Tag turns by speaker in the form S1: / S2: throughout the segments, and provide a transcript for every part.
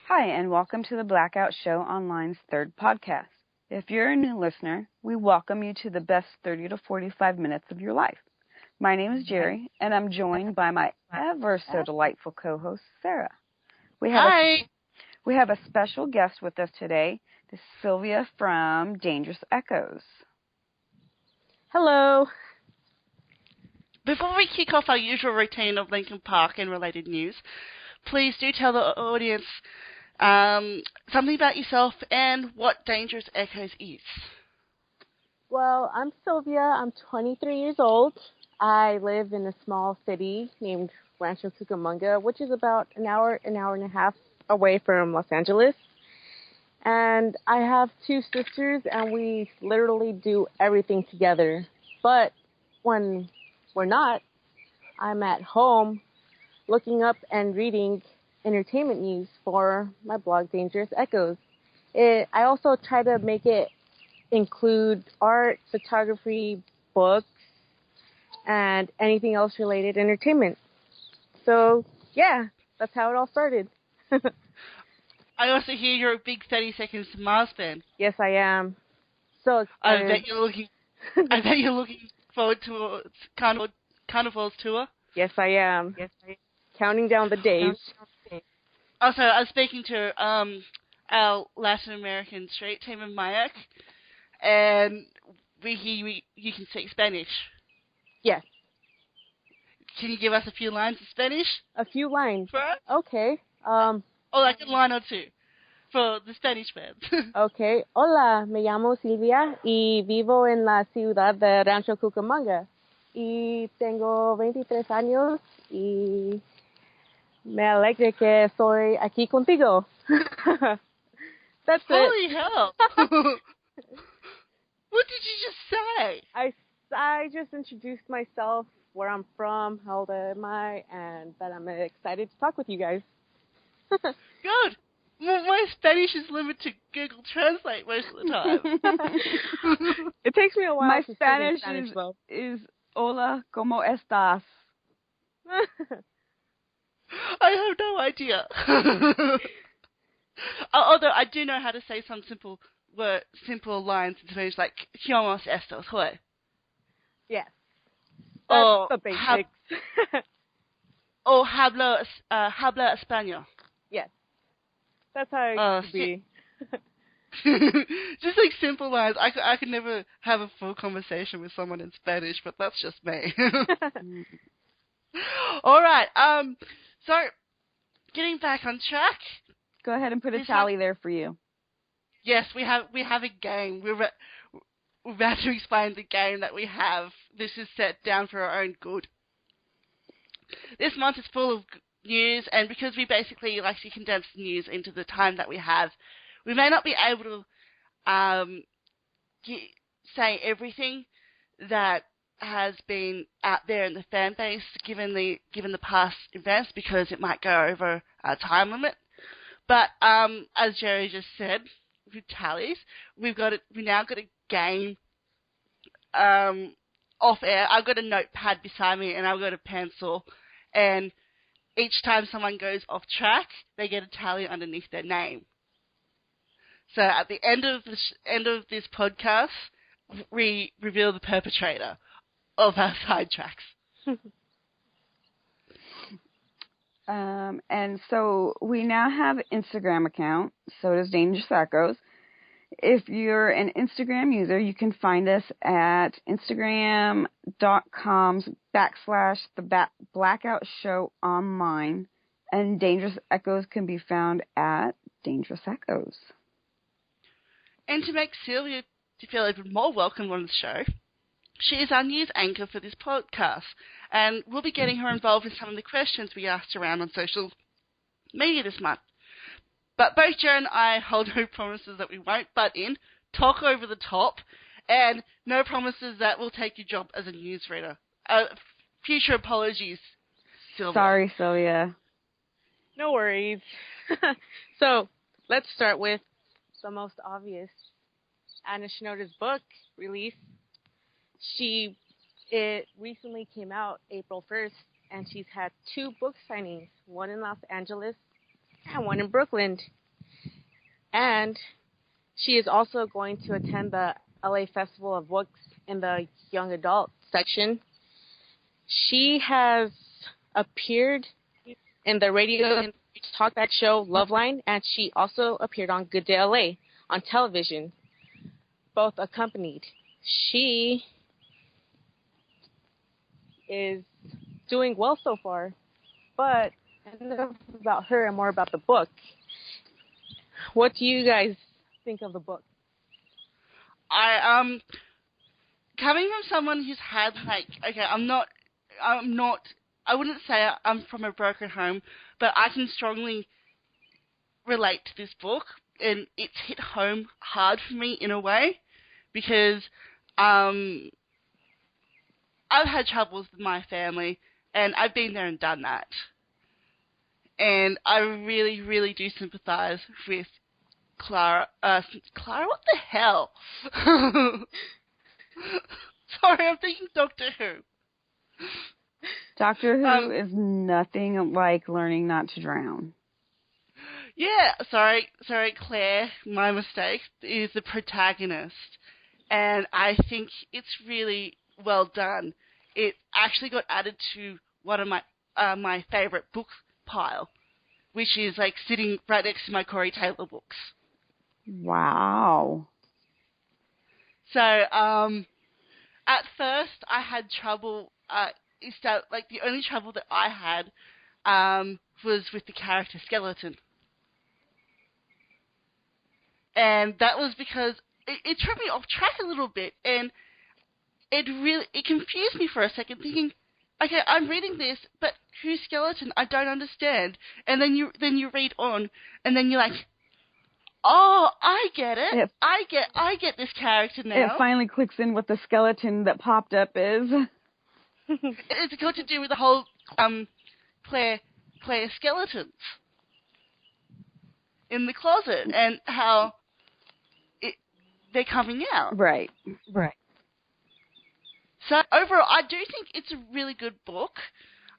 S1: Hi, and welcome to the Blackout Showonline's third podcast. If you're a new listener, we welcome you to the best 30 to 45 minutes of your life. My name is Jerry, and I'm joined by my ever so delightful co-host, Sarah.
S2: Hi.
S1: We have a special guest with us today. This is Sylvia from Dangerous Echoes.
S3: Hello.
S2: Before we kick off our usual routine of Linkin Park and related news, please do tell the audience something about yourself and what Dangerous Echoes is.
S3: Well, I'm Sylvia. I'm 23 years old. I live in a small city named Rancho Cucamonga, which is about an hour and a half away from Los Angeles. And I have two sisters, and we literally do everything together. But when we're not, I'm at home looking up and reading entertainment news for my blog, Dangerous Echoes. I also try to make it include art, photography, books, and anything else related entertainment. So, yeah, that's how it all started.
S2: I also hear you're a big 30 Seconds to Mars fan.
S3: Yes, I am. So excited.
S2: I bet you're looking forward to Carnival's tour.
S3: Yes, I am. Counting down the days.
S2: Also, I was speaking to our Latin American street team in Mayak, and we hear you can speak Spanish.
S3: Yes.
S2: Can you give us a few lines of Spanish?
S3: A few lines.
S2: For us?
S3: Okay.
S2: Or like a line or two for the Spanish fans.
S3: Okay. Hola, me llamo Silvia y vivo en la ciudad de Rancho Cucamonga. Y tengo 23 años y me alegra que estoy aquí contigo. That's
S2: Holy
S3: it.
S2: hell. What did you just say?
S3: I just introduced myself, where I'm from, how old am I, and that I'm excited to talk with you guys.
S2: Good. Well, my Spanish is limited to Google Translate most of the time.
S3: It takes me a while
S1: My
S3: to
S1: Spanish
S3: though.
S1: is Hola, ¿cómo estás?
S2: I have no idea. Although I do know how to say some simple lines in Spanish, like "¿Cómo estás hoy?"
S3: Yes. That's
S2: or
S3: the basics.
S2: Or hablo español.
S3: Yes. That's how it should be.
S2: Just like simple lines. I could never have a full conversation with someone in Spanish, but that's just me. All right. So getting back on track.
S1: Go ahead and put a tally there for you.
S2: Yes, we have a game. We're about to explain the game that we have. This is set down for our own good. This month is full of news, and because we basically like to condense the news into the time that we have, we may not be able to say everything that has been out there in the fan base given the past events, because it might go over our time limit. But as Jerry just said, with tallies, we now got a game off air. I've got a notepad beside me, and I've got a pencil, and each time someone goes off track, they get a tally underneath their name. So at the end of this podcast, we reveal the perpetrator of our sidetracks.
S1: And so we now have an Instagram account. So does Dangerous Echoes. If you're an Instagram user, you can find us at instagram.com/the Blackout Show Online, and Dangerous Echoes can be found at Dangerous Echoes.
S2: And to make Sylvia to feel even more welcome on the show, she is our news anchor for this podcast, and we'll be getting her involved in some of the questions we asked around on social media this month. But both Joe and I hold no promises that we won't butt in, talk over the top, and no promises that we'll take your job as a newsreader. Future apologies, Sylvia.
S1: Sorry, Sylvia.
S3: No worries. So, let's start with the most obvious. Anna Shinoda's book release. It recently came out April 1st, and she's had 2 book signings, one in Los Angeles and one in Brooklyn. And she is also going to attend the LA Festival of Books in the young adult section. She has appeared in the radio and talkback show Loveline, and she also appeared on Good Day LA on television, both accompanied. She is doing well so far, but enough about her and more about the book. What do you guys think of the book?
S2: Coming from someone who's had, like, okay, I wouldn't say I'm from a broken home, but I can strongly relate to this book, and it's hit home hard for me in a way, because I've had troubles with my family, and I've been there and done that. And I really, really do sympathize with Clara, what the hell? Sorry, I'm thinking Doctor Who.
S1: Doctor Who is nothing like learning not to drown.
S2: Yeah, sorry, Claire, my mistake, is the protagonist. And I think it's really well done. It actually got added to one of my favorite book pile, which is like sitting right next to my Corey Taylor books.
S1: Wow.
S2: So, at first I had trouble, the only trouble that I had, was with the character Skeleton. And that was because it threw me off track a little bit, and it confused me for a second, thinking, okay, I'm reading this, but who's Skeleton? I don't understand. And then you read on, and then you're like, oh, I get it. I get this character now.
S1: It finally clicks in what the skeleton that popped up is.
S2: It's got to do with the whole Claire skeletons in the closet and how they're coming out.
S1: Right.
S2: So overall, I do think it's a really good book.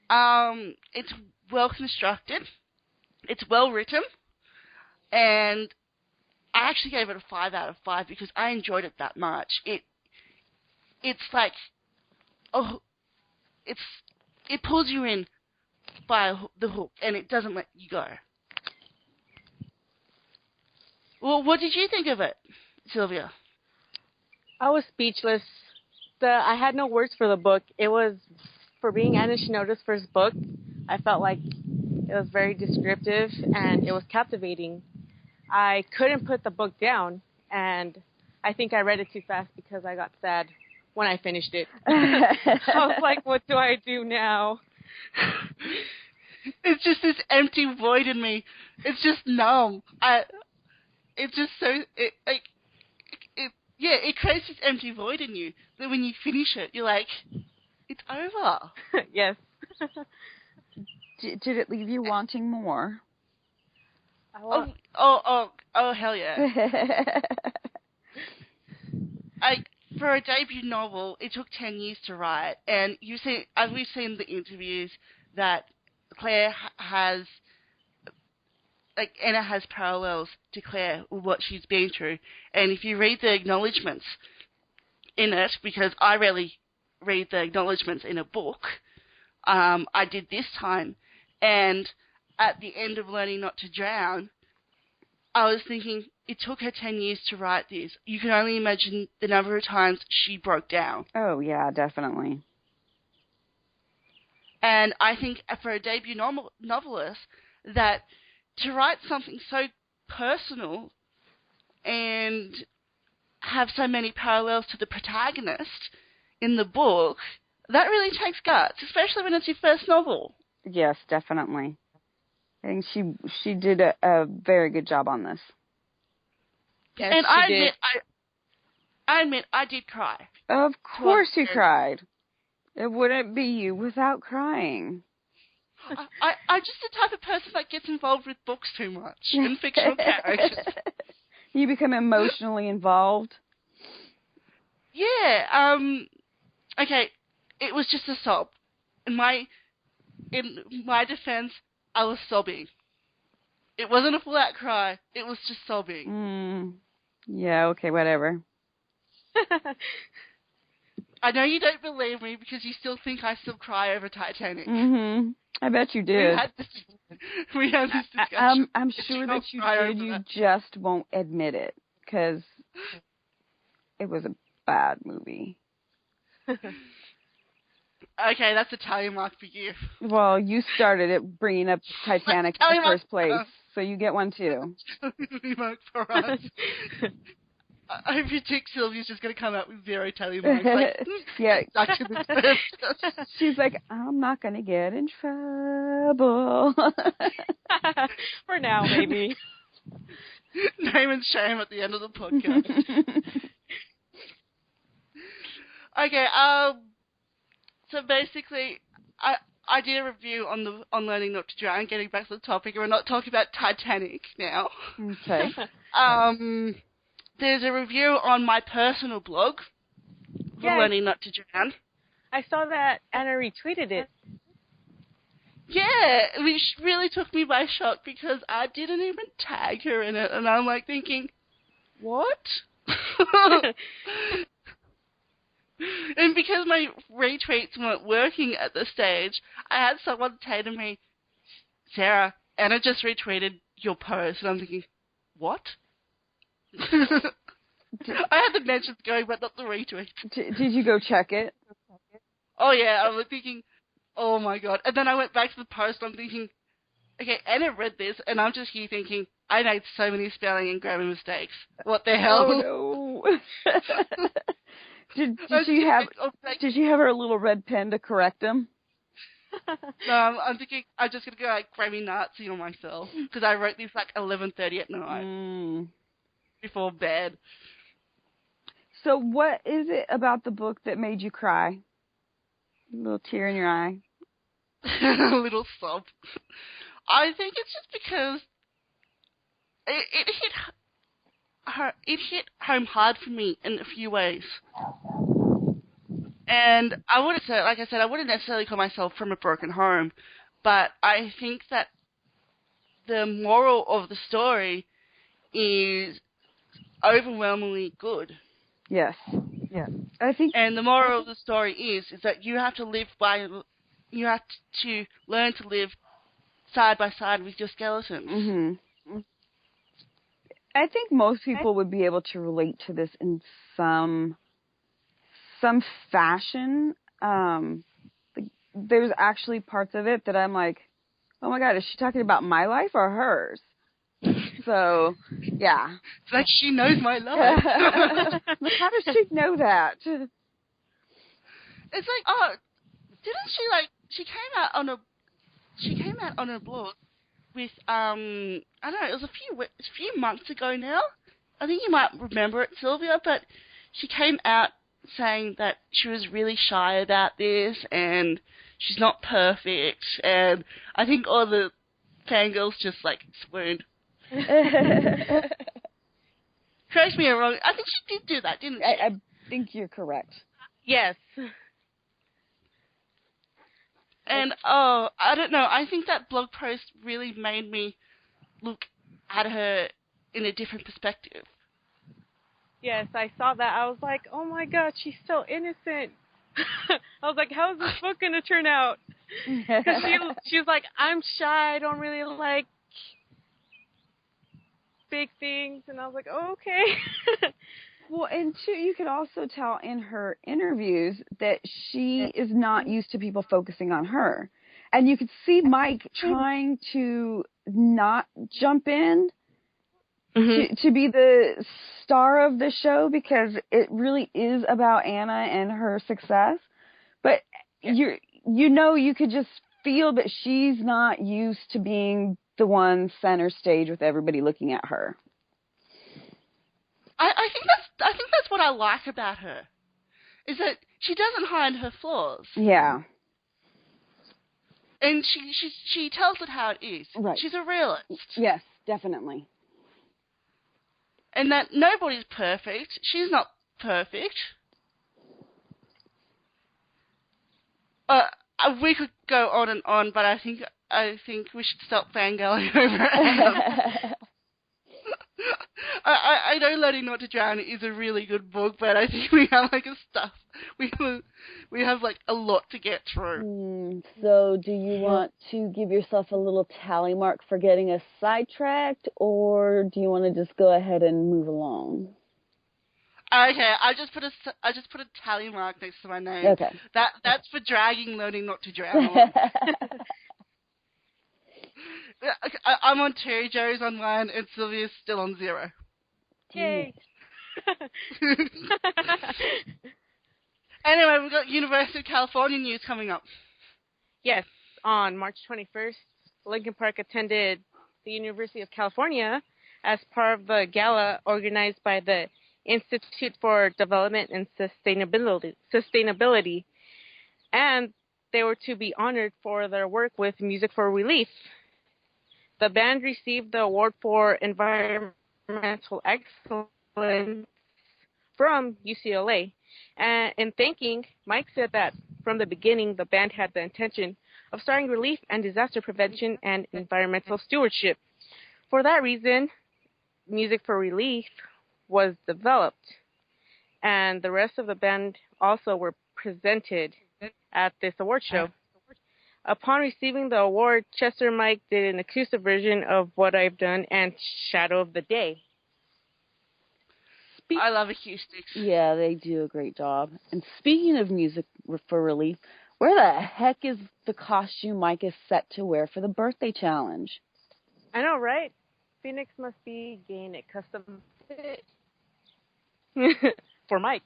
S2: It's well constructed. It's well written, and I actually gave it a 5 out of 5 because I enjoyed it that much. It's like, it pulls you in by the hook, and it doesn't let you go. Well, what did you think of it, Sylvia?
S3: I was speechless. I had no words for the book. It was, for being Anna Shinoda's first book, I felt like it was very descriptive and it was captivating. I couldn't put the book down, and I think I read it too fast because I got sad when I finished it. I was like, what do I do now?
S2: It's just this empty void in me. It's just numb. It's just so, it creates this empty void in you that when you finish it, you're like, it's over.
S3: Yes.
S1: Did it leave you wanting more?
S2: Oh, hell yeah. For a debut novel, it took 10 years to write, and as we've seen in the interviews, that Claire has, like, Anna has parallels to Claire with what she's been through, and if you read the acknowledgements in it, because I rarely read the acknowledgements in a book, I did this time, and at the end of Learning Not to Drown, I was thinking, it took her 10 years to write this. You can only imagine the number of times she broke down.
S1: Oh, yeah, definitely.
S2: And I think for a debut novelist, that to write something so personal and have so many parallels to the protagonist in the book, that really takes guts, especially when it's your first novel.
S1: Yes, definitely. I think she did a very good job on this.
S3: Yes,
S2: and
S3: she did.
S2: I admit, I did cry.
S1: Of course you cried. It wouldn't be you without crying.
S2: I'm just the type of person that gets involved with books too much and fictional characters.
S1: You become emotionally involved?
S2: Yeah. Okay, it was just a sob. In my defense, I was sobbing. It wasn't a full-out cry. It was just sobbing.
S1: Yeah, okay, whatever.
S2: I know you don't believe me because you still think I still cry over Titanic.
S1: Mm-hmm. I bet you did.
S2: We had this discussion.
S1: I'm sure that you did. You just won't admit it because it was a bad movie.
S2: Okay, that's a tally mark for you.
S1: Well, you started it bringing up Titanic in the first place, so you get one too.
S2: Tally mark for us. I predict Sylvia's just going to come out with 0 tally marks. Like,
S1: yeah.
S2: She's
S1: like, I'm not going to get in trouble.
S3: For now, maybe.
S2: Name and shame at the end of the podcast. Okay, so basically, I did a review on Learning Not to Drown, getting back to the topic, and we're not talking about Titanic now.
S1: Okay.
S2: There's a review on my personal blog for Learning Not to Drown.
S3: I saw that Anna retweeted it.
S2: Yeah, which really took me by shock because I didn't even tag her in it, and I'm like thinking, what? And because my retweets weren't working at the stage, I had someone say to me, Sarah, Anna just retweeted your post, and I'm thinking, what? I had the mentions going, but not the retweet.
S1: Did you go check it?
S2: Oh, yeah, I was thinking, oh, my God. And then I went back to the post, and I'm thinking, okay, Anna read this, and I'm just here thinking, I made so many spelling and grammar mistakes. What the hell?
S1: Oh, no. Did she have her little red pen to correct them?
S2: No, I'm thinking I'm just going to go like Grammy Nazi on myself because I wrote this like 11:30 at night before bed.
S1: So what is it about the book that made you cry? A little tear in your eye?
S2: A little sob. I think it's just because it hit home hard for me in a few ways. And I wouldn't say, like I said, I wouldn't necessarily call myself from a broken home, but I think that the moral of the story is overwhelmingly good.
S1: Yes. Yeah. I think.
S2: And the moral of the story is that you have to learn to live side by side with your skeletons.
S1: Mm-hmm. I think most people would be able to relate to this in some fashion. There's actually parts of it that I'm like, oh my God, is she talking about my life or hers? So, yeah.
S2: It's like she knows my life.
S1: Like, how does she know that?
S2: It's like, oh, didn't she she came out on a blog with I don't know, it was a few months ago now. I think you might remember it, Sylvia, but she came out saying that she was really shy about this and she's not perfect, and I think all the fangirls just swooned. Correct me if I'm wrong. I think she did do that, didn't she?
S1: I think you're correct.
S3: Yes.
S2: And I don't know. I think that blog post really made me look at her in a different perspective.
S3: Yes, I saw that. I was like, oh my God, she's so innocent. I was like, how is this book going to turn out? Because she was like, I'm shy. I don't really like big things. And I was like, oh, okay.
S1: Well, and too, you could also tell in her interviews that she is not used to people focusing on her. And you could see Mike trying to not jump in to be the star of the show because it really is about Anna and her success. But you could just feel that she's not used to being the one center stage with everybody looking at her.
S2: I think that's what I like about her, is that she doesn't hide her flaws.
S1: Yeah.
S2: And she tells it how it is.
S1: Right.
S2: She's a realist.
S1: Yes, definitely.
S2: And that nobody's perfect. She's not perfect. We could go on and on, but I think I think we should stop fangirling over it. I know Learning Not to Drown is a really good book, but I think we have we have like a lot to get through.
S1: So do you want to give yourself a little tally mark for getting us sidetracked, or do you want to just go ahead and move along?
S2: Okay, I just put a tally mark next to my name.
S1: Okay.
S2: That's for dragging Learning Not to Drown. I'm on 2, Joe's on 1, and Sylvia's still on 0.
S3: Yay!
S2: Anyway, we've got University of California news coming up.
S3: Yes, on March 21st, Lincoln Park attended the University of California as part of the gala organized by the Institute for Development and Sustainability, and they were to be honored for their work with Music for Relief. The band received the award for environmental excellence from UCLA, and in thanking, Mike said that from the beginning, the band had the intention of starting relief and disaster prevention and environmental stewardship. For that reason, Music for Relief was developed, and the rest of the band also were presented at this award show. Upon receiving the award, Chester and Mike did an acoustic version of What I've Done and Shadow of the Day.
S2: I love acoustics.
S1: Yeah, they do a great job. And speaking of Music for Relief, where the heck is the costume Mike is set to wear for the birthday challenge?
S3: I know, right? Phoenix must be getting a custom fit for Mike.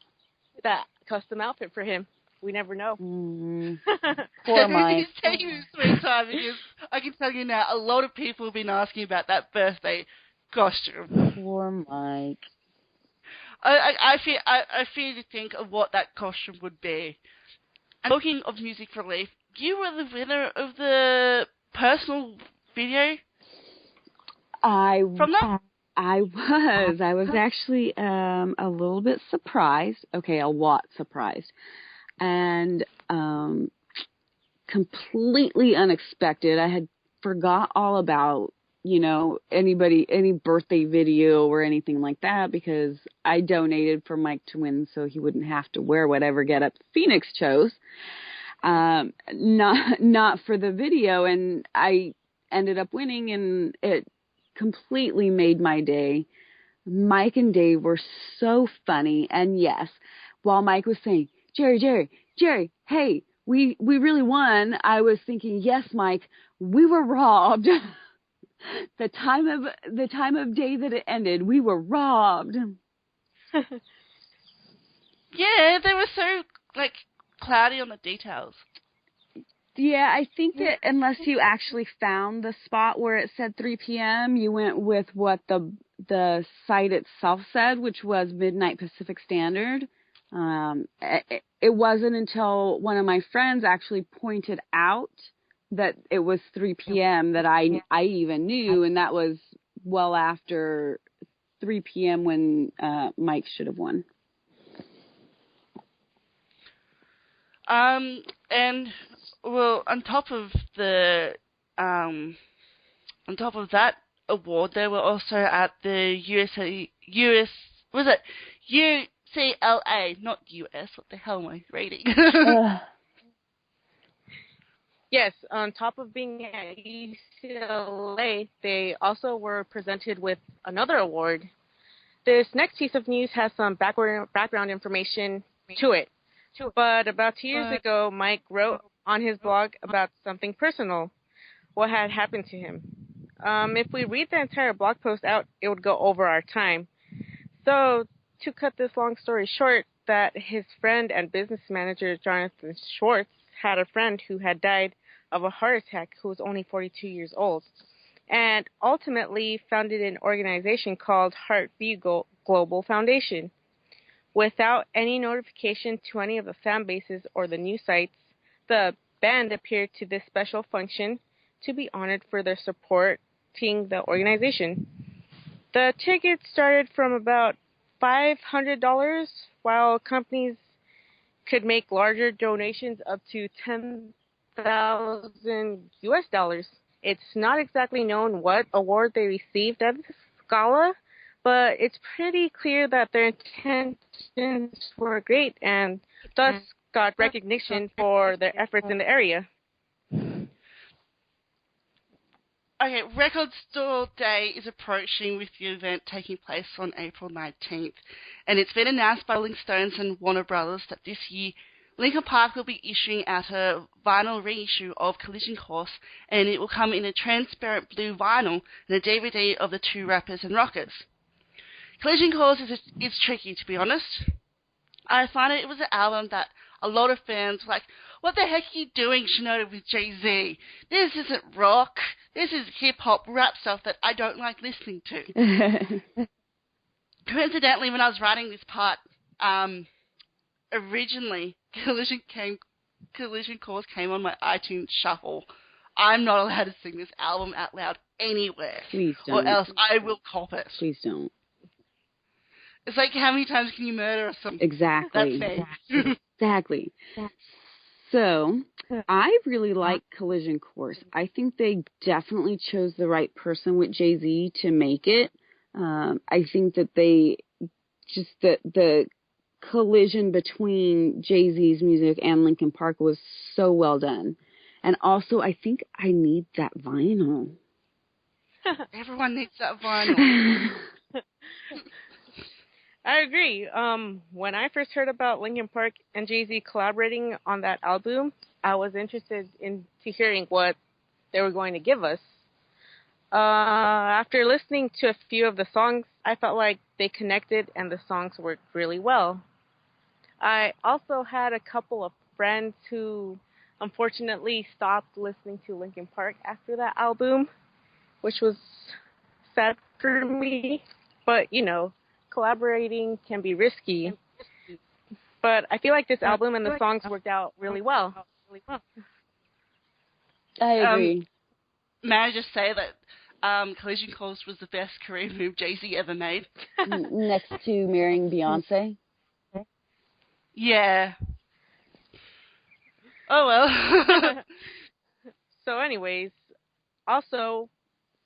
S3: That custom outfit for him. We never know.
S1: Mm-hmm. Poor Mike.
S2: He's taking his sweet time because I can tell you now, a lot of people have been asking about that birthday costume.
S1: Poor Mike.
S2: I fear to think of what that costume would be. And talking of Music for Relief, you were the winner of the personal video. From that?
S1: I was actually a little bit surprised. Okay, a lot surprised. And completely unexpected. I had forgot all about, any birthday video or anything like that, because I donated for Mike to win so he wouldn't have to wear whatever getup Phoenix chose. Not for the video, and I ended up winning, and it completely made my day. Mike and Dave were so funny, and yes, while Mike was saying, Jerry, hey, we really won, I was thinking, yes, Mike, we were robbed. The time of day that it ended, we were robbed.
S2: Yeah, they were so cloudy on the details.
S1: Yeah, I think that unless you actually found the spot where it said 3 p.m., you went with what the site itself said, which was midnight Pacific Standard. It wasn't until one of my friends actually pointed out that it was 3 p.m. that I even knew, and that was well after 3 p.m. when Mike should have won.
S2: And well, on top of that award, they were also at the UCLA, not US. What the hell am I reading?
S3: Yes, on top of being at UCLA, they also were presented with another award. This next piece of news has some background information to it. But about 2 years ago, Mike wrote on his blog about something personal, what had happened to him. If we read the entire blog post out, it would go over our time. So, to cut this long story short, that his friend and business manager, Jonathan Schwartz, had a friend who had died of a heart attack who was only 42 years old, and ultimately founded an organization called Heartview Global Foundation. Without any notification to any of the fan bases or the news sites, the band appeared to this special function to be honored for their supporting the organization. The tickets started from about $500, while companies could make larger donations up to $10,000. US dollars. It's not exactly known what award they received at this gala, but it's pretty clear that their intentions were great and thus got recognition for their efforts in the area.
S2: Okay, Record Store Day is approaching with the event taking place on April 19th, and it's been announced by Rolling Stones and Warner Brothers that this year Linkin Park will be issuing out a vinyl reissue of Collision Course, and it will come in a transparent blue vinyl and a DVD of the two rappers and rockers. Collision Course is tricky, to be honest. I find it was an album that a lot of fans were like, what the heck are you doing, Shinoda, with Jay-Z? This isn't rock. This is hip-hop rap stuff that I don't like listening to. Coincidentally, when I was writing this part, originally, Collision Course came on my iTunes shuffle. I'm not allowed to sing this album out loud anywhere.
S1: Please don't.
S2: Or else I will cop it.
S1: Please don't.
S2: It's like, how many times can you murder something?
S1: Exactly.
S2: That's fair.
S1: Exactly. So, I really like Collision Course. I think they definitely chose the right person with Jay-Z to make it. I think that they just the collision between Jay-Z's music and Linkin Park was so well done. And also, I think I need that vinyl.
S2: Everyone needs that vinyl.
S3: I agree. When I first heard about Linkin Park and Jay-Z collaborating on that album, I was interested into hearing what they were going to give us. After listening to a few of the songs, I felt like they connected and the songs worked really well. I also had a couple of friends who unfortunately stopped listening to Linkin Park after that album, which was sad for me. But, you know, collaborating can be risky. But I feel like this album and the songs worked out really well.
S1: I agree.
S2: May I just say that Collision Course was the best career move Jay-Z ever made?
S1: Next to marrying Beyonce?
S2: Yeah. Oh, well.
S3: So anyways, also,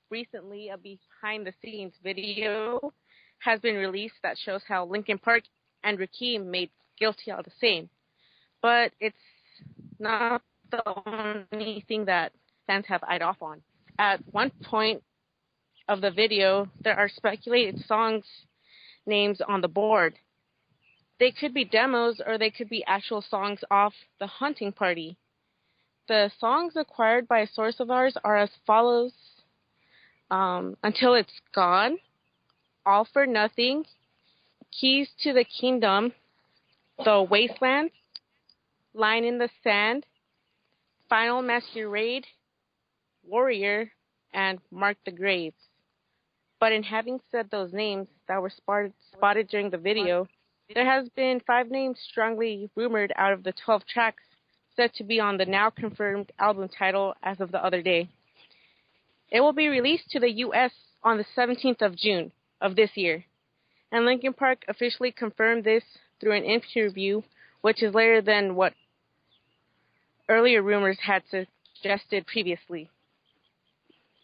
S3: recently a behind-the-scenes video has been released that shows how Linkin Park and Rakim made Guilty All the Same. But it's not the only thing that fans have eyed off on. At one point of the video, there are speculated songs names on the board. They could be demos or they could be actual songs off The Hunting Party. The songs acquired by a source of ours are as follows. Until It's Gone, All for Nothing, Keys to the Kingdom, The Wasteland, Line in the Sand, Final Masquerade, Warrior, and Mark the Graves. But in having said those names that were spotted during the video, there has been 5 names strongly rumored out of the 12 tracks said to be on the now confirmed album title as of the other day. It will be released to the U.S. on the 17th of June of this year, and Linkin Park officially confirmed this through an interview, which is later than what earlier rumors had suggested previously.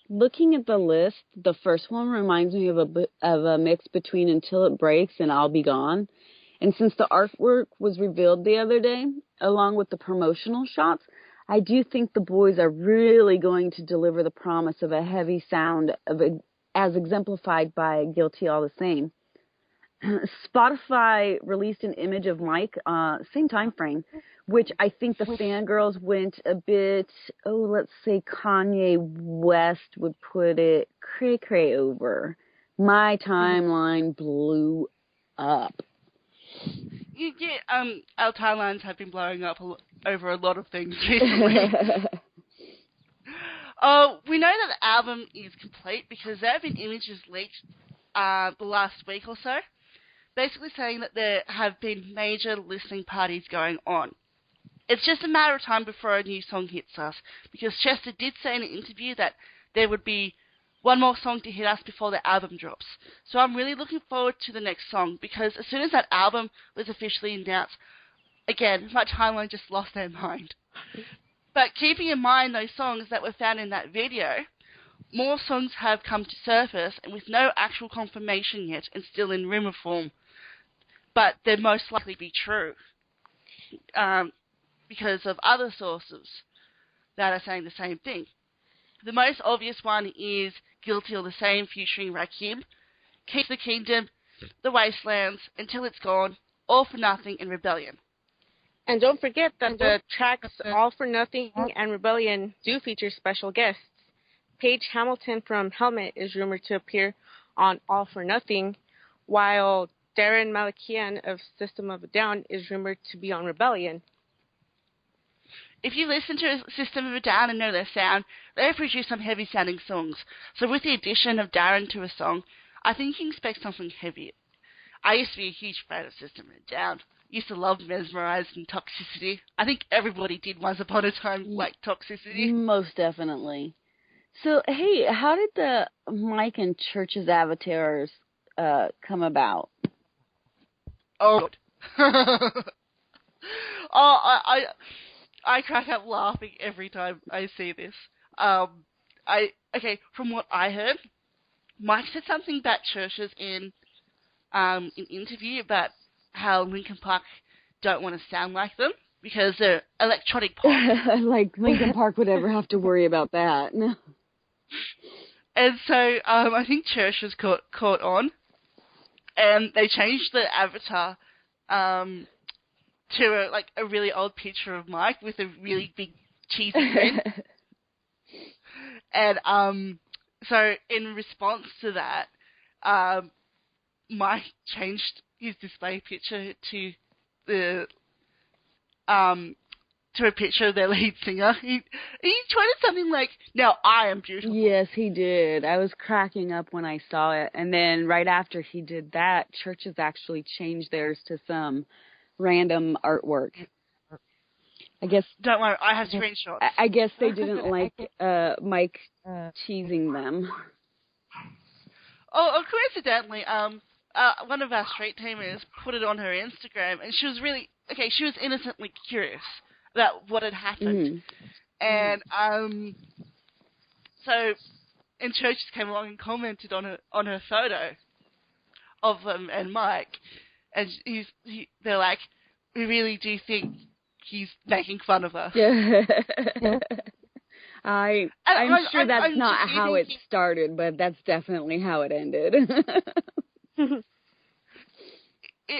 S1: Looking at the list, the first one reminds me of a mix between Until It Breaks and I'll Be Gone. And since the artwork was revealed the other day, along with the promotional shots, I do think the boys are really going to deliver the promise of a heavy sound as exemplified by Guilty All the Same. Spotify released an image of Mike, same time frame, which I think the fangirls went a bit, let's say Kanye West would put it, cray-cray over. My timeline blew up.
S2: Yeah, our timelines have been blowing up over a lot of things recently. We know that the album is complete because there have been images leaked the last week or so, basically saying that there have been major listening parties going on. It's just a matter of time before a new song hits us, because Chester did say in an interview that there would be one more song to hit us before the album drops. So I'm really looking forward to the next song, because as soon as that album was officially announced, again, my timeline just lost their mind. But keeping in mind those songs that were found in that video, more songs have come to surface and with no actual confirmation yet and still in rumour form. But they're most likely be true because of other sources that are saying the same thing. The most obvious one is Guilty of the Same featuring Rakim, Keep the Kingdom, The Wastelands, Until It's Gone, All for Nothing, and Rebellion.
S3: And don't forget that the tracks All for Nothing and Rebellion do feature special guests. Paige Hamilton from Helmet is rumored to appear on All for Nothing, while Darren Malakian of System of a Down is rumored to be on Rebellion.
S2: If you listen to System of a Down and know their sound, they produce some heavy-sounding songs. So with the addition of Darren to a song, I think you can expect something heavy. I used to be a huge fan of System of a Down. Used to love Mesmerized and Toxicity. I think everybody did once upon a time like Toxicity.
S1: Most definitely. So, hey, how did the Mike and Church's avatars come about?
S2: Oh, I crack up laughing every time I see this. From what I heard, Mike said something about Churches in an interview about how Linkin Park don't want to sound like them because they're electronic pop.
S1: Like Linkin Park would ever have to worry about that. No.
S2: And so I think Churches caught on, and they changed the avatar to a really old picture of Mike with a really big cheesy grin. And so in response to that, Mike changed his display picture to a picture of their lead singer. He tweeted something like, "Now I am beautiful."
S1: Yes, he did. I was cracking up when I saw it. And then right after he did that, Churches actually changed theirs to some random artwork. I guess.
S2: Don't worry, I have screenshots.
S1: I guess they didn't like Mike teasing them.
S2: Oh, coincidentally, one of our street teamers put it on her Instagram, and she was innocently curious about what had happened. And Churches came along and commented on her photo of them and Mike, and they're like, "We really do think he's making fun of us."
S1: I'm sure that's not how it started, but that's definitely how it ended.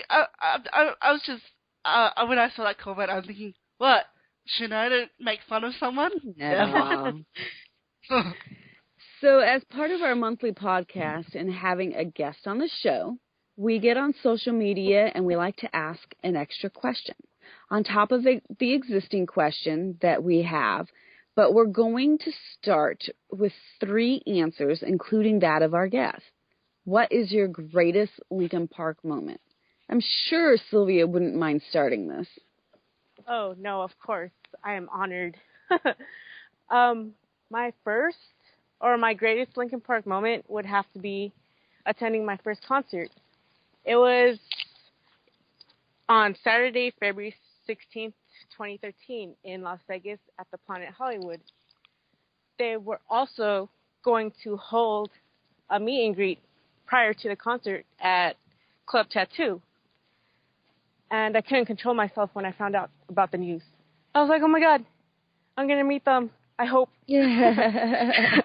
S2: I was just when I saw that comment, I was thinking, what? Shinoda make fun of someone?
S1: No. So, as part of our monthly podcast and having a guest on the show, we get on social media and we like to ask an extra question on top of the existing question that we have. But we're going to start with 3 answers, including that of our guest. What is your greatest Linkin Park moment? I'm sure Sylvia wouldn't mind starting this.
S3: Oh, no, of course. I am honored. My first or my greatest Linkin Park moment would have to be attending my first concert. It was on Saturday, February 16th, 2013 in Las Vegas at the Planet Hollywood. They were also going to hold a meet and greet prior to the concert at Club Tattoo. And I couldn't control myself when I found out about the news. I was like, oh my God, I'm going to meet them. I hope. Yeah.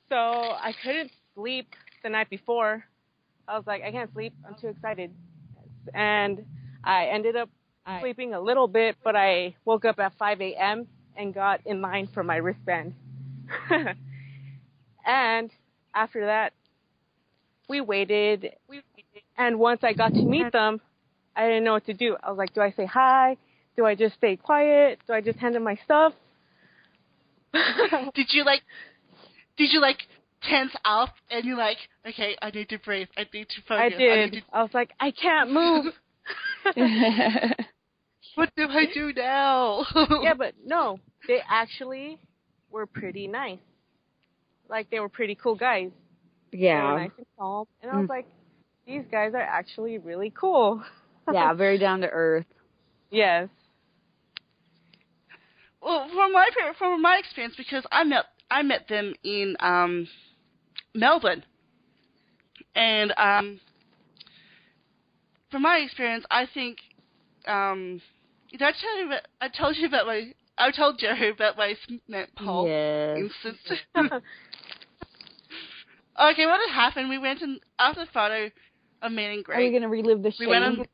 S3: So I couldn't sleep the night before. I was like, I can't sleep. I'm too excited. And I ended up sleeping a little bit, but I woke up at 5 a.m. and got in line for my wristband. And after that, we waited. And once I got to meet them, I didn't know what to do. I was like, do I say hi? Do I just stay quiet? Do I just hand them my stuff?
S2: Did you tense up and you're like, okay, I need to breathe. I need to focus.
S3: I did. I was like, I can't move.
S2: What do I do now?
S3: Yeah, but no, they actually were pretty nice. Like, they were pretty cool guys.
S1: Yeah.
S3: They were nice and calm. And I was like, these guys are actually really cool.
S1: Yeah, very down to earth.
S3: Yes.
S2: Well, from my experience, because I met them in Melbourne, and from my experience, I think did I tell you about, I told Jerry about my cement pole instance. Okay, what had happened? We went and after the photo of meet and greet.
S1: Are you going to relive the shame?
S2: We went and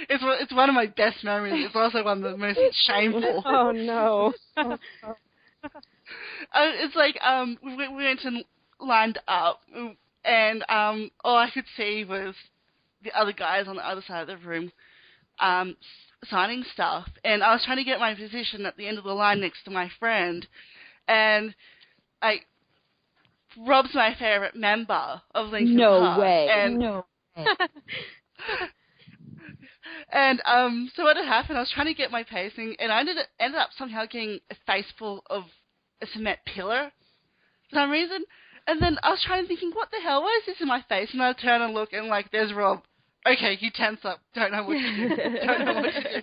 S2: it's one of my best memories. It's also one of the most shameful.
S3: Oh no.
S2: It's like we went and lined up, and all I could see was the other guys on the other side of the room signing stuff, and I was trying to get my position at the end of the line next to my friend, and Rob's my favourite member of Linkin Park.
S1: No way.
S2: And so what had happened, I was trying to get my pacing, and I ended up somehow getting a face full of a cement pillar for some reason. And then I was thinking, what the hell? Why is this in my face? And I turn and look, and there's Rob. Okay, you tense up. Don't know what to do.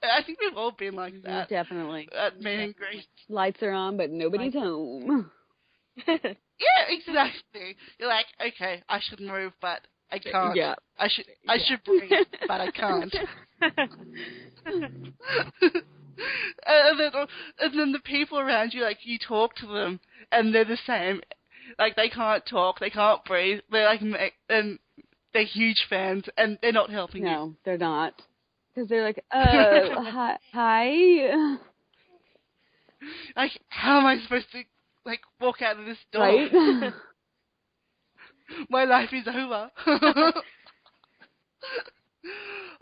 S2: I think we've all been like that.
S1: Definitely.
S2: At meet and greet.
S1: Lights are on, but nobody's home.
S2: Yeah, exactly. You're like, okay, I should move, but I can't.
S1: Yeah.
S2: I should breathe, but I can't. and then the people around you, you talk to them, and they're the same. They can't talk, they can't breathe. They're and they're huge fans, and they're not helping you.
S1: No, they're not. Because they're like, hi.
S2: How am I supposed to, walk out of this door?
S1: Right?
S2: My life is over.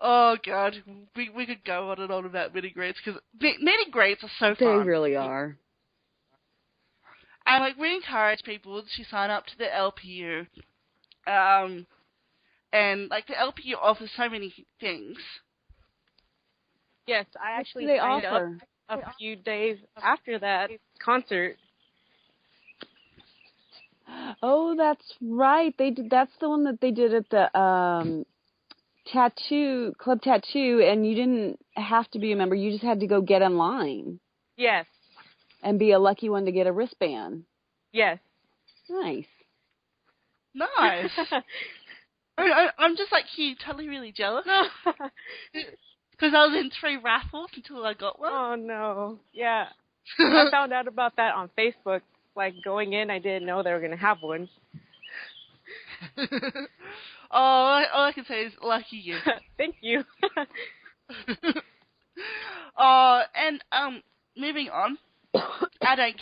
S2: Oh, God. We could go on and on about meet and greets, because meet and greets are so fun.
S1: They really are.
S2: And, we encourage people to sign up to the LPU. And, the LPU offers so many things.
S3: Yes, I actually
S1: they
S3: signed
S1: offer?
S3: up a few days after that concert.
S1: Oh, that's right. They did. That's the one that they did at the Club Tattoo, and you didn't have to be a member. You just had to go get in line.
S3: Yes.
S1: And be a lucky one to get a wristband.
S3: Yes.
S1: Nice.
S2: Nice. I'm just here, totally really jealous. Because I was in 3 raffles until I got one.
S3: Oh, no. Yeah. I found out about that on Facebook. Going in, I didn't know they were going to have one.
S2: All I can say is lucky you.
S3: Thank you.
S2: And moving on. I don't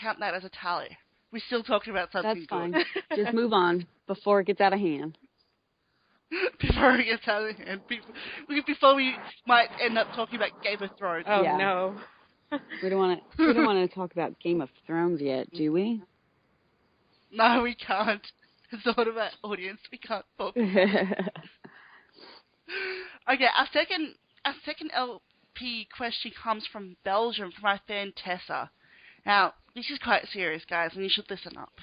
S2: count that as a tally. We're still talking about something.
S1: That's fine. Just move on before it gets out of hand.
S2: Before it gets out of hand. Before we might end up talking about Game of Thrones.
S3: Oh,
S1: yeah.
S3: no.
S1: We don't want to talk about Game of Thrones yet, do we?
S2: No, we can't. It's not about audience. We can't talk. Okay, our second LP question comes from Belgium, from our fan Tessa. Now, this is quite serious, guys, and you should listen up.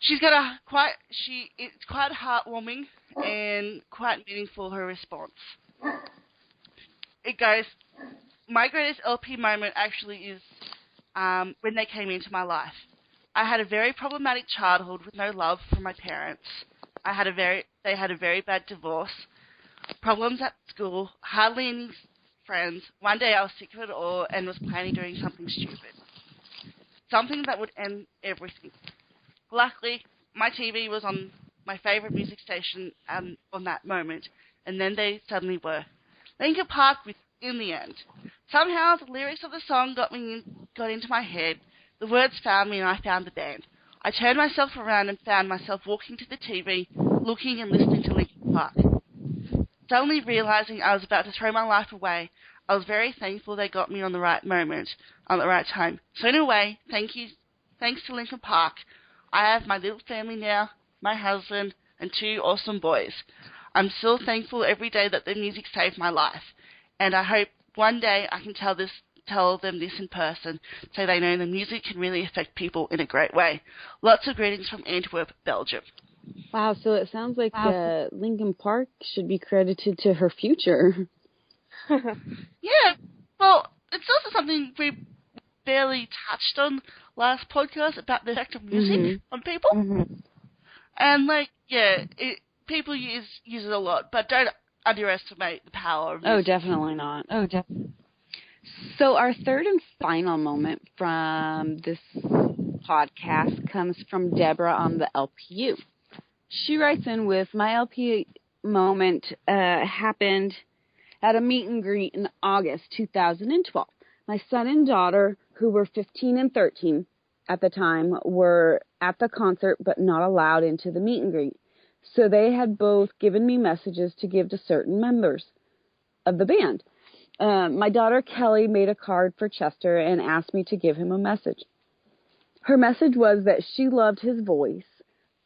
S2: It's quite heartwarming and quite meaningful, her response. It goes, my greatest LP moment actually is when they came into my life. I had a very problematic childhood with no love from my parents. They had a very bad divorce, problems at school, hardly any friends. One day I was sick of it all and was planning doing something stupid. Something that would end everything. Luckily, my TV was on my favourite music station on that moment, and then they suddenly were. Linkin Park in the end. Somehow the lyrics of the song got into my head. The words found me and I found the band. I turned myself around and found myself walking to the TV, looking and listening to Linkin Park. Suddenly realizing I was about to throw my life away, I was very thankful they got me on the right moment, on the right time. So in a way, thanks to Linkin Park, I have my little family now, my husband, and 2 awesome boys. I'm still thankful every day that their music saved my life, and I hope one day I can tell them this in person, so they know the music can really affect people in a great way. Lots of greetings from Antwerp, Belgium.
S1: Wow, so it sounds like Linkin Park should be credited to her future.
S2: Yeah, well, it's also something we barely touched on last podcast about the effect of music on people.
S1: Mm-hmm.
S2: And, like, yeah, people use it a lot, but don't underestimate the power of music.
S1: Oh, definitely not. So our third and final moment from this podcast comes from Deborah on the LPU. She writes in with, my LP moment happened at a meet and greet in August 2012. My son and daughter, who were 15 and 13 at the time, were at the concert but not allowed into the meet and greet. So they had both given me messages to give to certain members of the band. My daughter Kelly made a card for Chester and asked me to give him a message. Her message was that she loved his voice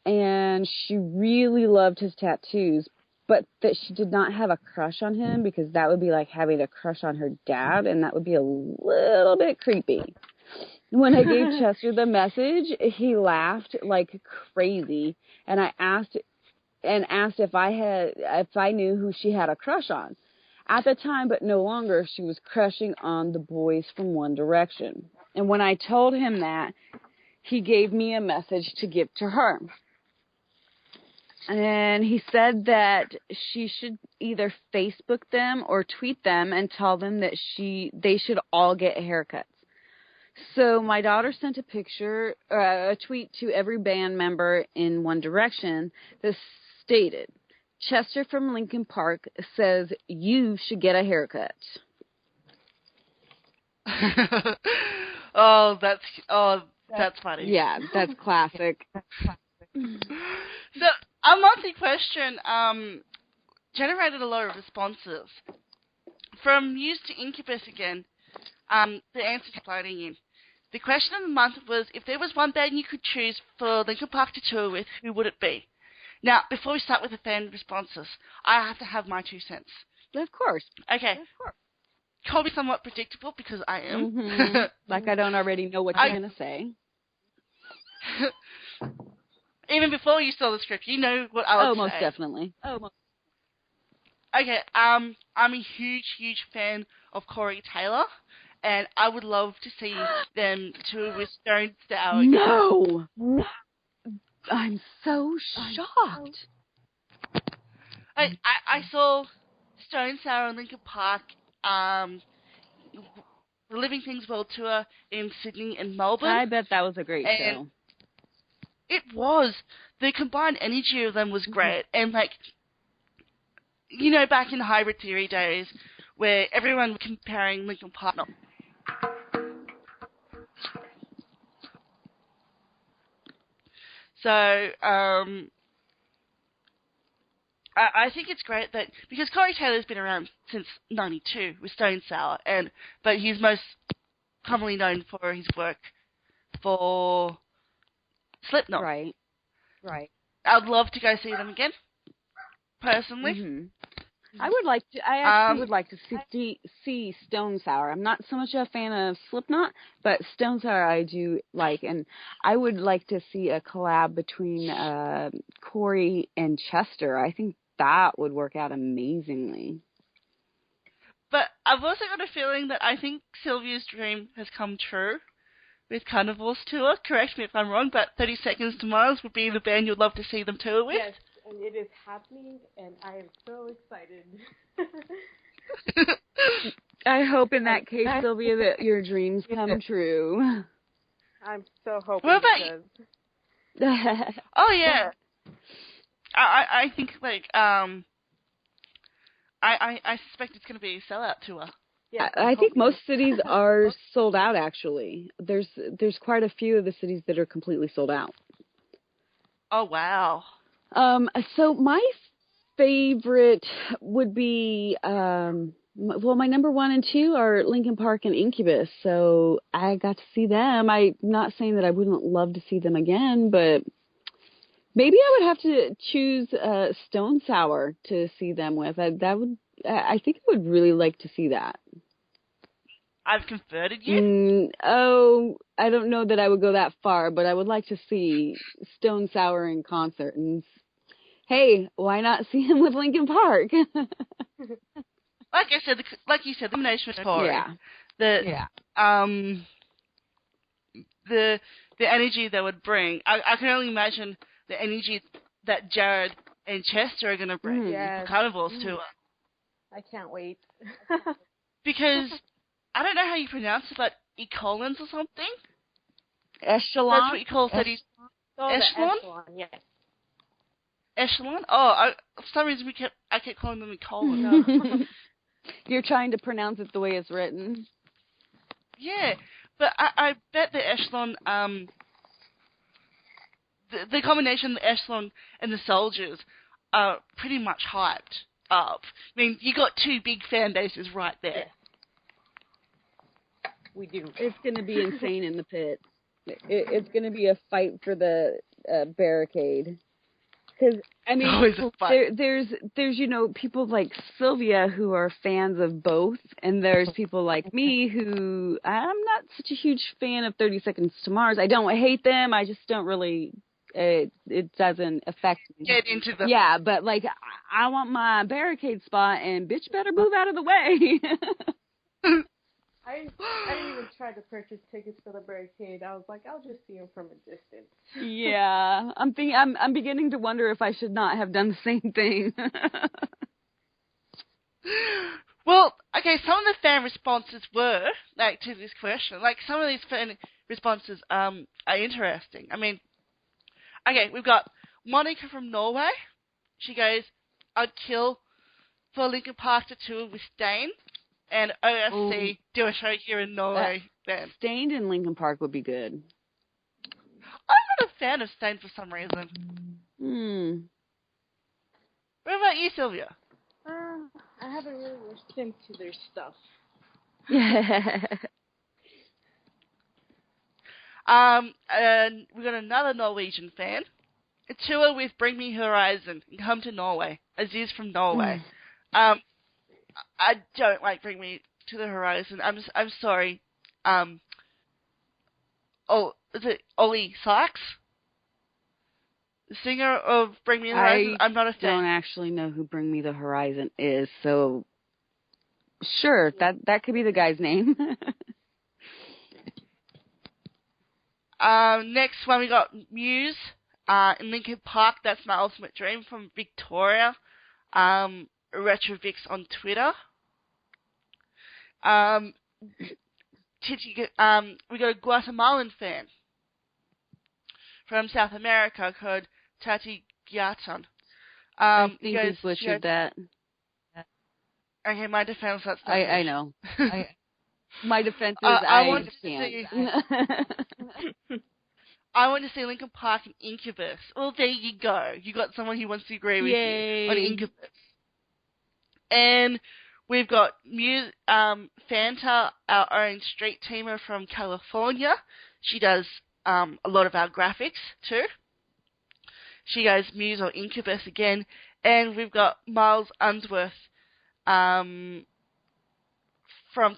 S1: and she really loved his tattoos, but that she did not have a crush on him because that would be like having a crush on her dad, and that would be a little bit creepy. When I gave Chester the message, he laughed like crazy, and I asked if I knew who she had a crush on. At the time, but no longer, she was crushing on the boys from One Direction. And when I told him that, he gave me a message to give to her. And he said that she should either Facebook them or tweet them and tell them that they should all get haircuts. So my daughter sent a tweet to every band member in One Direction that stated, Chester from Linkin Park says you should get a haircut.
S2: That's funny.
S1: Yeah, that's classic.
S2: So, our monthly question generated a lot of responses. From News to Incubus again, the answers kept loading in. The question of the month was, if there was one band you could choose for Linkin Park to tour with, who would it be? Now, before we start with the fan responses, I have to have my 2 cents.
S1: Of course.
S2: Okay. Of course. Call me somewhat predictable, because I am.
S1: Mm-hmm. Like I don't already know what you're going to say.
S2: Even before you saw the script, you know what I would say.
S1: Most definitely.
S2: Okay, I'm a huge fan of Corey Taylor, and I would love to see them tour with Stone Sour.
S1: No! I'm so shocked.
S2: I saw Stone Sour and Linkin Park, the Living Things World Tour in Sydney and Melbourne.
S1: I bet that was a great show.
S2: It was. The combined energy of them was great. And, like, you know, back in the Hybrid Theory days, where everyone was comparing Linkin Park. So, I think it's great that, because Corey Taylor's been around since '92 with Stone Sour, but he's most commonly known for his work for Slipknot.
S1: Right.
S2: I'd love to go see them again, personally.
S1: Mm-hmm. I actually would like to see Stone Sour. I'm not so much a fan of Slipknot, but Stone Sour I do like, and I would like to see a collab between Corey and Chester. I think that would work out amazingly.
S2: But I've also got a feeling that I think Sylvia's dream has come true with Carnival's tour. Correct me if I'm wrong, but 30 Seconds to Mars would be the band you'd love to see them tour with.
S3: Yes, and it is happening, and I am so excited.
S1: I hope in that case, Sylvia, that your dreams come true.
S3: I'm so hoping.
S2: What about you? Oh, yeah. I think, like, I suspect it's going to be a sellout tour.
S1: Yeah, I think most cities are sold out, actually. There's quite a few of the cities that are completely sold out.
S2: Oh, wow.
S1: So my favorite would be, my number 1 and 2 are Linkin Park and Incubus. So I got to see them. I'm not saying that I wouldn't love to see them again, but maybe I would have to choose Stone Sour to see them with. I think I would really like to see that.
S2: I've converted you?
S1: I don't know that I would go that far, but I would like to see Stone Sour in concert. And hey, why not see him with Linkin Park?
S2: Like I said, like you said, the combination with Tori.
S1: Yeah.
S2: The energy they would bring. I can only imagine the energy that Jared and Chester are going to bring for Carnival's tour.
S3: I can't wait.
S2: Because I don't know how you pronounce it, but Ecolins or something?
S1: Echelon?
S2: That's what you call 30. Echelon?
S3: Yes.
S2: Echelon? Oh, for some reason I kept calling them Ecolin.
S1: You're trying to pronounce it the way it's written.
S2: Yeah, but I bet the Echelon, the combination of the Echelon and the Soldiers are pretty much hyped up. I mean, you got two big fan bases right there.
S3: Yeah. We do.
S1: It's going to be insane in the pit. It's going to be a fight for the barricade. Because, I mean, there's people like Sylvia who are fans of both, and there's people like me who, I'm not such a huge fan of 30 Seconds to Mars. I don't hate them, I just don't really, it doesn't affect me.
S2: Get into the...
S1: Yeah, but, like, I want my barricade spot, and bitch better move out of the way.
S3: I didn't even try to purchase tickets for the barricade. I was like, I'll just see him from a distance.
S1: Yeah, I'm beginning to wonder if I should not have done the same thing.
S2: Well, okay, some of the fan responses were, like, to this question, like, some of these fan responses are interesting. I mean, okay, we've got Monica from Norway. She goes, I'd kill for Linkin Park to tour with Stain. And OFC do a show here in Norway then.
S1: Stained in Linkin Park would be good.
S2: I'm not a fan of Stained for some reason. What about you, Sylvia?
S3: I haven't really listened to their stuff.
S2: And we got another Norwegian fan. A tour with Bring Me Horizon and come to Norway. Aziz from Norway. I don't like Bring Me to the Horizon. I'm sorry. Is it Ollie Sykes? The singer of Bring Me the Horizon? I'm not a fan.
S1: I don't actually know who Bring Me the Horizon is, so sure, that could be the guy's name.
S2: Next one we got Muse in Linkin Park. That's my ultimate dream from Victoria. Retrovix on Twitter. We got a Guatemalan fan from South America called Tati Giatan.
S1: I think you butchered that.
S2: Okay, my defense, that's not
S1: I know. My defense is I can't.
S2: I want to see Linkin Park and Incubus. Well, there you go. You got someone who wants to agree with you on Incubus. And we've got Fanta, our own street teamer from California. She does a lot of our graphics too. She goes Muse or Incubus again. And we've got Miles Unsworth from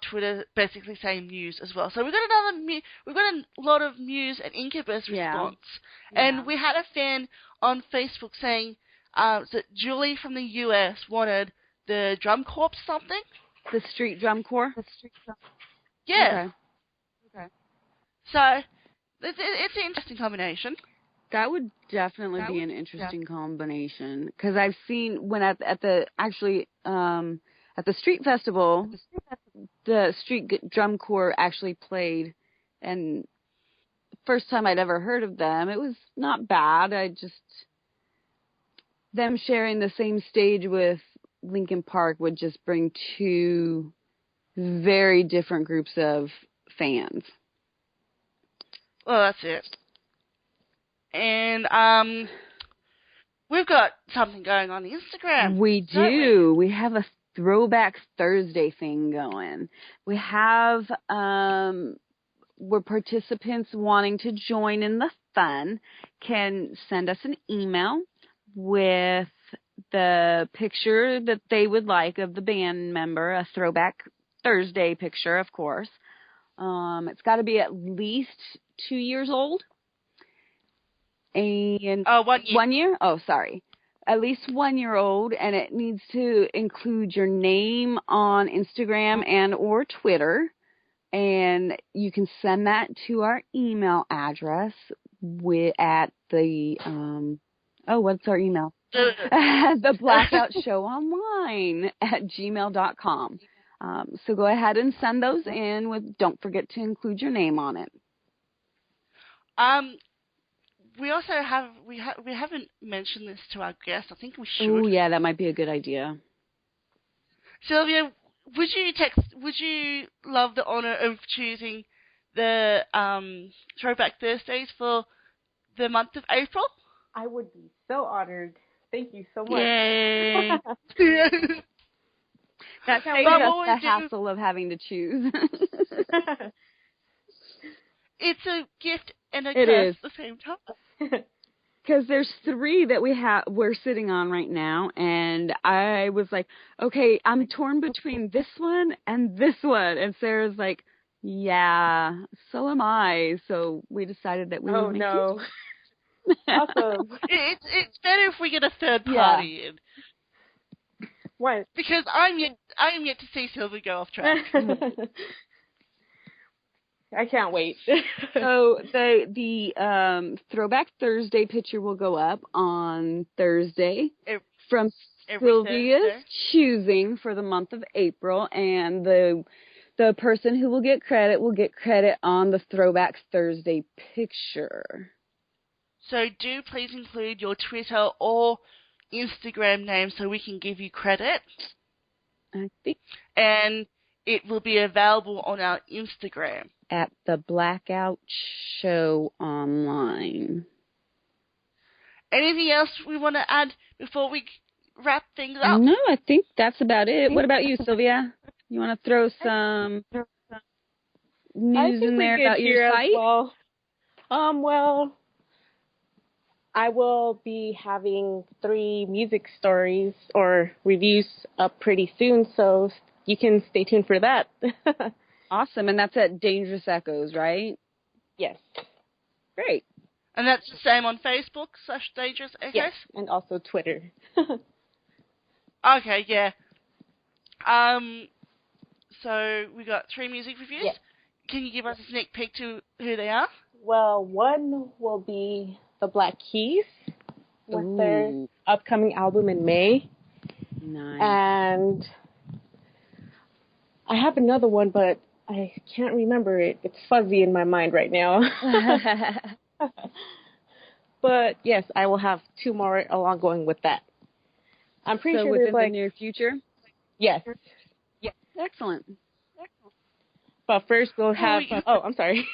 S2: Twitter basically saying Muse as well. So we've got a lot of Muse and Incubus response. And we had a fan on Facebook saying that Julie from the US wanted the Drum Corps something?
S1: The Street Drum Corps?
S2: Yeah. Okay. So, it's an interesting combination.
S1: That would definitely be an interesting combination. Because I've seen when at the street festival, the Street Drum Corps actually played, and first time I'd ever heard of them, it was not bad. Them sharing the same stage with Linkin Park would just bring two very different groups of fans.
S2: Well, that's it. And we've got something going on Instagram.
S1: We do. We have a Throwback Thursday thing going. We have where participants wanting to join in the fun can send us an email with the picture that they would like of the band member, a throwback Thursday picture, of course. It's got to be at least 2 years old. And
S2: 1 year.
S1: 1 year? Oh, sorry. At least 1 year old, and it needs to include your name on Instagram and or Twitter. And you can send that to our email address at the, what's our email? The Blackout Showonline at gmail.com. So go ahead and send those in. Don't forget to include your name on it.
S2: We also we haven't mentioned this to our guests. I think we should.
S1: Oh yeah, that might be a good idea.
S2: Sylvia, would you love the honor of choosing the Throwback Thursdays for the month of April?
S3: I would be so honored. Thank you so much.
S2: Yay!
S1: That saves us the hassle of having to choose.
S2: It's a gift and a curse at the same time.
S1: Because there's 3 that we're sitting on right now, and I was like, okay, I'm torn between this one and this one. And Sarah's like, yeah, so am I. So we decided that we would make
S3: no.
S2: Awesome. It's better if we get a third party in.
S3: What?
S2: Because I'm yet to see Sylvia go off track.
S3: I can't wait.
S1: So the Throwback Thursday picture will go up on Thursday from Sylvia's Thursday. Choosing for the month of April, and the person who will get credit on the Throwback Thursday picture.
S2: So do please include your Twitter or Instagram name so we can give you credit.
S1: I think.
S2: And it will be available on our Instagram.
S1: At the Blackout Showonline.
S2: Anything else we want to add before we wrap things up?
S1: No, I think that's about it. What about you, Sylvia? You want to throw some news in there about your site?
S3: Well, I will be having 3 music stories or reviews up pretty soon, so you can stay tuned for that.
S1: Awesome, and that's at Dangerous Echoes, right?
S3: Yes.
S1: Great.
S2: And that's the same on Facebook /Dangerous Echoes?
S3: Yes, and also Twitter.
S2: Okay, yeah. So we got 3 music reviews.
S3: Yes.
S2: Can you give us a sneak peek to who they are?
S3: Well, one will be the Black Keys with their upcoming album in May.
S1: Nice. And
S3: I have another one, but I can't remember it. It's fuzzy in my mind right now. But yes, I will have 2 more along going with that. I'm pretty sure
S1: within the near future?
S3: Yes.
S1: Yeah. Excellent.
S3: But first we'll have... I'm sorry.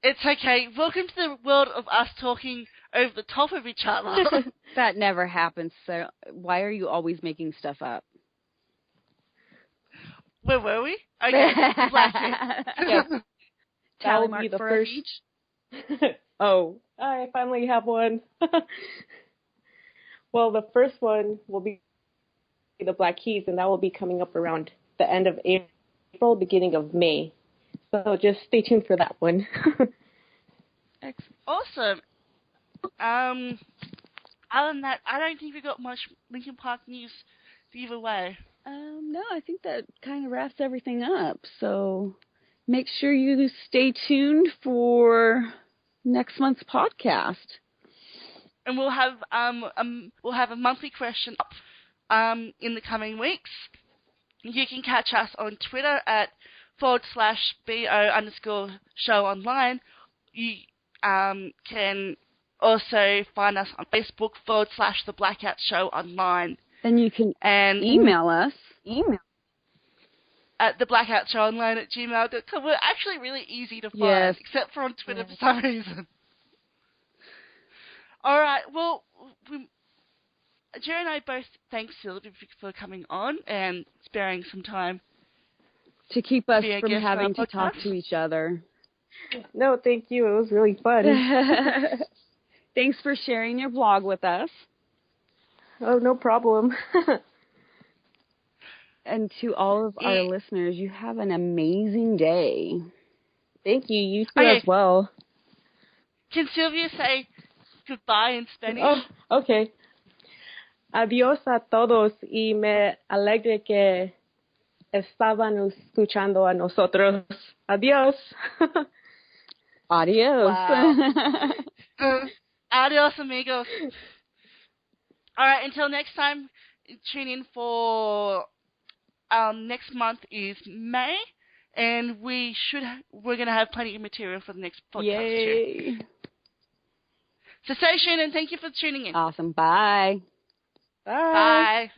S2: It's okay. Welcome to the world of us talking over the top of each other.
S1: That never happens, so why are you always making stuff up?
S2: Where were we? Okay, Black
S3: Yes.
S1: That will be the first.
S3: I finally have one. Well, the first one will be the Black Keys, and that will be coming up around the end of April, beginning of May. So just stay tuned for that one.
S2: Awesome. Other than that, I don't think we got much Linkin Park news to give away.
S1: No, I think that kind of wraps everything up. So make sure you stay tuned for next month's podcast.
S2: And we'll have a monthly question up in the coming weeks. You can catch us on Twitter at /BO_showonline. You can also find us on Facebook /The Blackout Showonline.
S1: And you can email us.
S2: At theblackoutshowonline@gmail.com. We're actually really easy to find, except for on Twitter for some reason. All right, well, Jerry and I both thank Sylvia for coming on and sparing some time.
S1: To keep us from having to talk to each other.
S3: No, thank you. It was really fun.
S1: Thanks for sharing your blog with us.
S3: Oh, no problem.
S1: And to all of our listeners, you have an amazing day.
S3: Thank you. You too as well.
S2: Can Sylvia say goodbye in Spanish?
S3: Oh, okay. Adiós a todos y me alegre que estaban escuchando a nosotros. Adiós.
S1: Adios.
S2: Wow. Adios, amigos. All right, until next time, tune in for next month is May, and we're gonna have plenty of material for the next podcast.
S1: Yay!
S2: Too. So stay tuned and thank you for tuning in.
S1: Awesome. Bye.
S3: Bye.
S2: Bye.